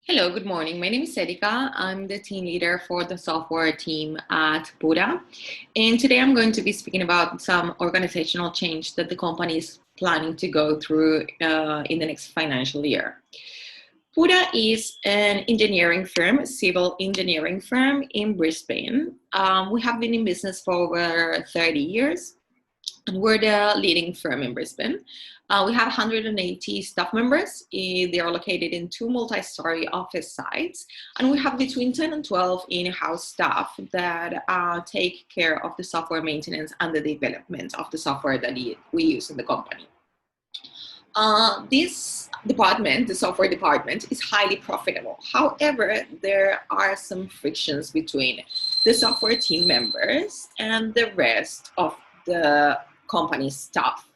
Hello, good morning. My name is Erika. I'm the team leader for the software team at Pura. And today I'm going to be speaking about some organizational change that the company is planning to go through in the next financial year. Pura is an engineering firm, civil engineering firm in Brisbane. We have been in business for over 30 years. And we're the leading firm in Brisbane. We have 180 staff members. They are located in two multi-story office sites. And we have between 10 and 12 in-house staff that take care of the software maintenance and the development of the software that we use in the company. This department, the software department, is highly profitable. However, there are some frictions between the software team members and the rest of the company staff.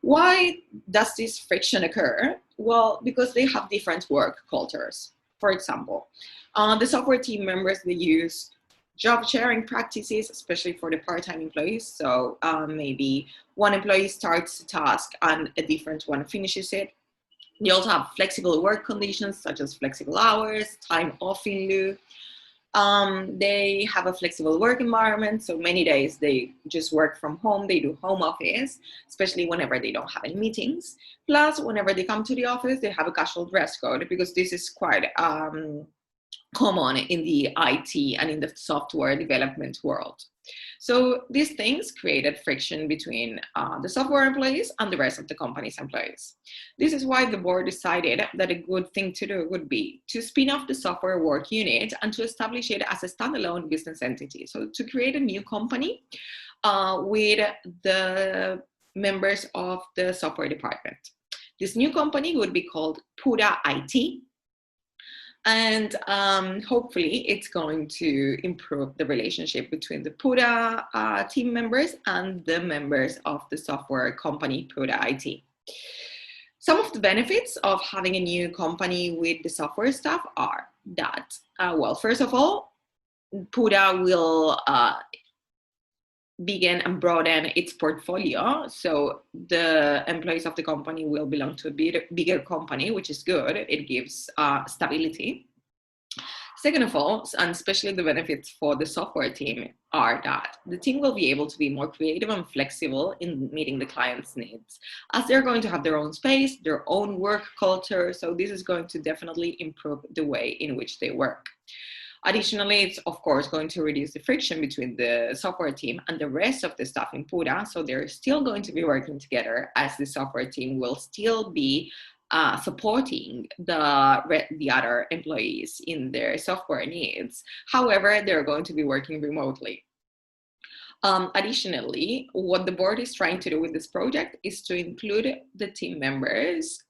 Why does this friction occur? Well, because they have different work cultures. For example, the software team members, they use job sharing practices, especially for the part-time employees. So maybe one employee starts a task and a different one finishes it. They also have flexible work conditions, such as flexible hours, time off in lieu. They have a flexible work environment, so many days they just work from home, they do home office, especially whenever they don't have any meetings. Plus, whenever they come to the office, they have a casual dress code, because this is quite common in the IT and in the software development world. So these things created friction between the software employees and the rest of the company's employees. This is why the board decided that a good thing to do would be to spin off the software work unit and to establish it as a standalone business entity. So to create a new company with the members of the software department. This new company would be called Pura IT. And hopefully it's going to improve the relationship between the Pura team members and the members of the software company, Pura IT. Some of the benefits of having a new company with the software staff are that, well, first of all, Pura will begin and broaden its portfolio. So the employees of the company will belong to a bigger company, which is good. It gives stability. Second of all, and especially the benefits for the software team, are that the team will be able to be more creative and flexible in meeting the client's needs, as they're going to have their own space, their own work culture. So this is going to definitely improve the way in which they work. Additionally, it's of course going to reduce the friction between the software team and the rest of the staff in Pura. So they're still going to be working together, as the software team will still be supporting the other employees in their software needs. However, they're going to be working remotely. Additionally, what the board is trying to do with this project is to include the team members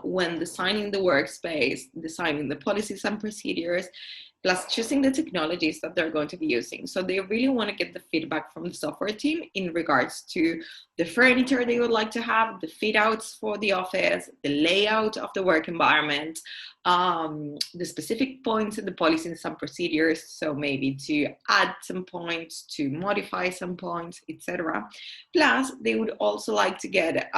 when designing the workspace, designing the policies and procedures, plus choosing the technologies that they're going to be using. So they really want to get the feedback from the software team in regards to the furniture they would like to have, the fit outs for the office, the layout of the work environment, the specific points in the policies and procedures. So maybe to add some points, to modify some points, etc. Plus, they would also like to get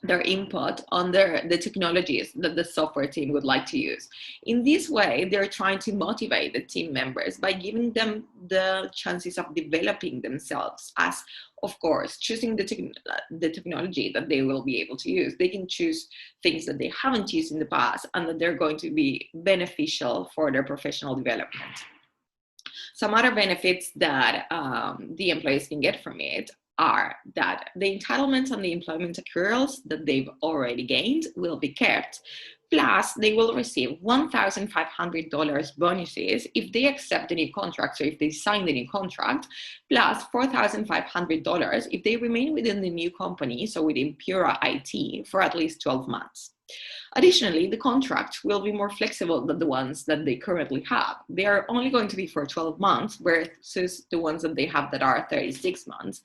their input on the technologies that the software team would like to use. In this way, they're trying to motivate the team members by giving them the chances of developing themselves, as, of course, choosing the technology that they will be able to use. They can choose things that they haven't used in the past and that they're going to be beneficial for their professional development. Some other benefits that the employees can get from it are that the entitlements and the employment accruals that they've already gained will be kept. Plus, they will receive $1,500 bonuses if they accept the new contract, so if they sign the new contract, plus $4,500 if they remain within the new company, so within Pura IT, for at least 12 months. Additionally, the contract will be more flexible than the ones that they currently have. They are only going to be for 12 months versus the ones that they have that are 36 months,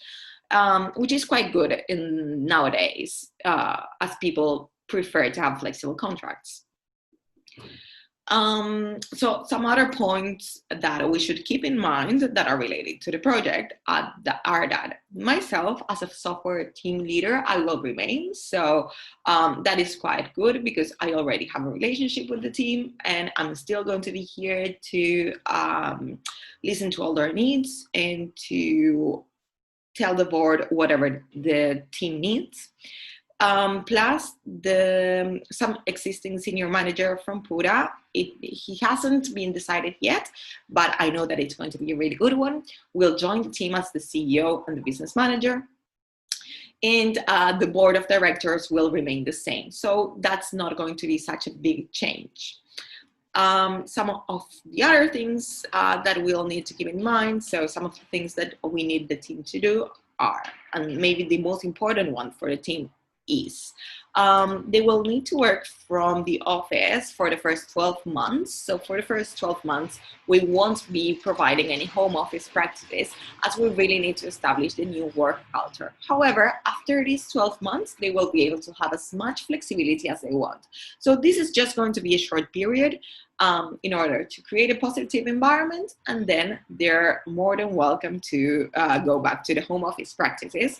which is quite good nowadays, as people prefer to have flexible contracts. So some other points that we should keep in mind that are related to the project are that myself as a software team leader, I will remain. So that is quite good because I already have a relationship with the team and I'm still going to be here to listen to all their needs and to tell the board whatever the team needs. Plus, some existing senior manager from Pura, he hasn't been decided yet, but I know that it's going to be a really good one. Will join the team as the CEO and the business manager. And the board of directors will remain the same. So that's not going to be such a big change. Some of the other things that we'll need to keep in mind, so some of the things that we need the team to do are, and maybe the most important one for the team is, they will need to work from the office for the first 12 months. So for the first 12 months, we won't be providing any home office practices as we really need to establish the new work culture. However, after these 12 months, they will be able to have as much flexibility as they want. So this is just going to be a short period in order to create a positive environment, and then they're more than welcome to go back to the home office practices.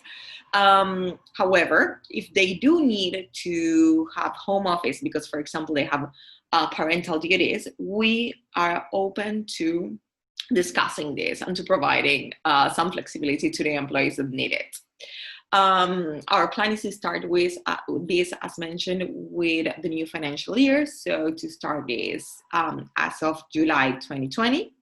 However, if they do need to have home office because, for example, they have parental duties, we are open to discussing this and to providing some flexibility to the employees that need it. Our plan is to start with this, as mentioned, with the new financial year. So to start this as of July 2020.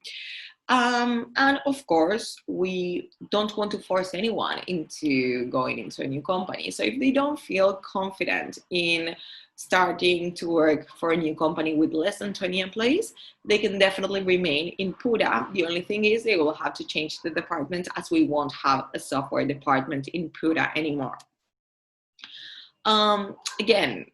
And of course, we don't want to force anyone into going into a new company. So if they don't feel confident in starting to work for a new company with less than 20 employees, they can definitely remain in Pura. The only thing is they will have to change the department as we won't have a software department in Pura anymore. Again,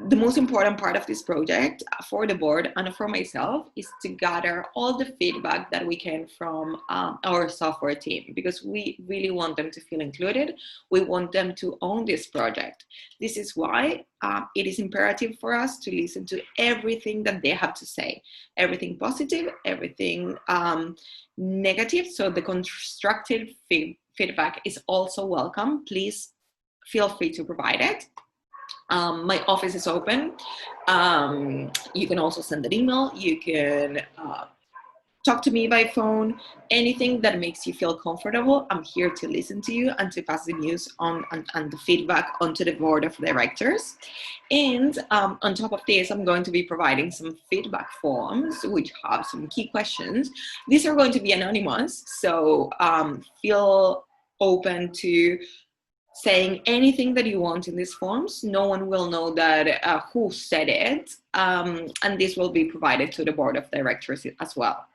the most important part of this project for the board and for myself is to gather all the feedback that we can from our software team, because we really want them to feel included. We want them to own this project. This is why it is imperative for us to listen to everything that they have to say, everything positive, everything negative. So the constructive feedback is also welcome. Please feel free to provide it. My office is open. You can also send an email. You can talk to me by phone. Anything that makes you feel comfortable, I'm here to listen to you and to pass the news on and the feedback onto the board of directors. And on top of this, I'm going to be providing some feedback forms which have some key questions. These are going to be anonymous, so feel open to saying anything that you want in these forms. No one will know that who said it, and this will be provided to the board of directors as well.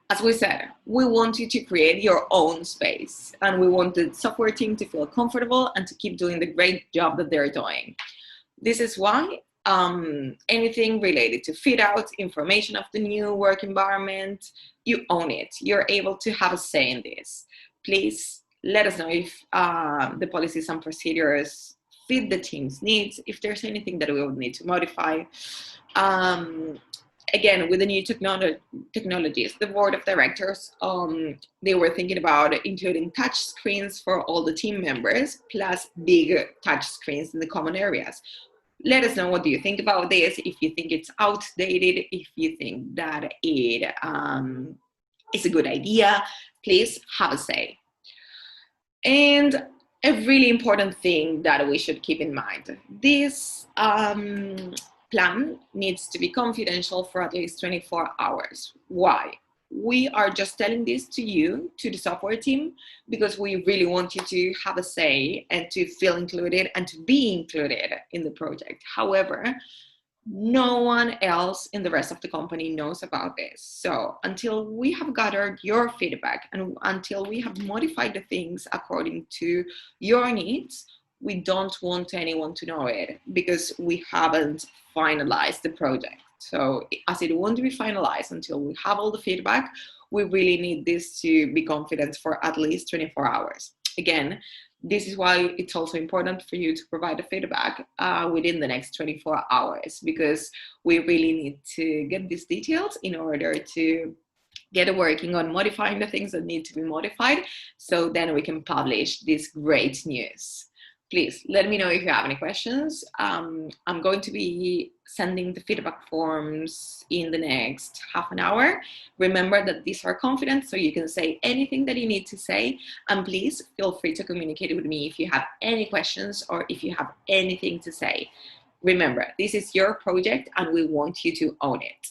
As we said, we want you to create your own space, and we want the software team to feel comfortable and to keep doing the great job that they're doing. This is why anything related to fit out, information of the new work environment, you own it. You're able to have a say in this. Please let us know if the policies and procedures fit the team's needs, if there's anything that we would need to modify. Again, with the new technologies, the board of directors, they were thinking about including touch screens for all the team members, plus big touch screens in the common areas. Let us know, what do you think about this? If you think it's outdated, if you think that it is a good idea, please have a say. And a really important thing that we should keep in mind, this plan needs to be confidential for at least 24 hours. Why? We are just telling this to you, to the software team, because we really want you to have a say and to feel included and to be included in the project. However, no one else in the rest of the company knows about this. So until we have gathered your feedback and until we have modified the things according to your needs, we don't want anyone to know it because we haven't finalized the project. So as it won't be finalized until we have all the feedback, we really need this to be confident for at least 24 hours. Again, This is why it's also important for you to provide the feedback within the next 24 hours, because we really need to get these details in order to get working on modifying the things that need to be modified, so then we can publish this great news. Please let me know if you have any questions. I'm going to be sending the feedback forms in the next half an hour. Remember that these are confident, so you can say anything that you need to say. And please feel free to communicate with me if you have any questions or if you have anything to say. Remember, this is your project and we want you to own it.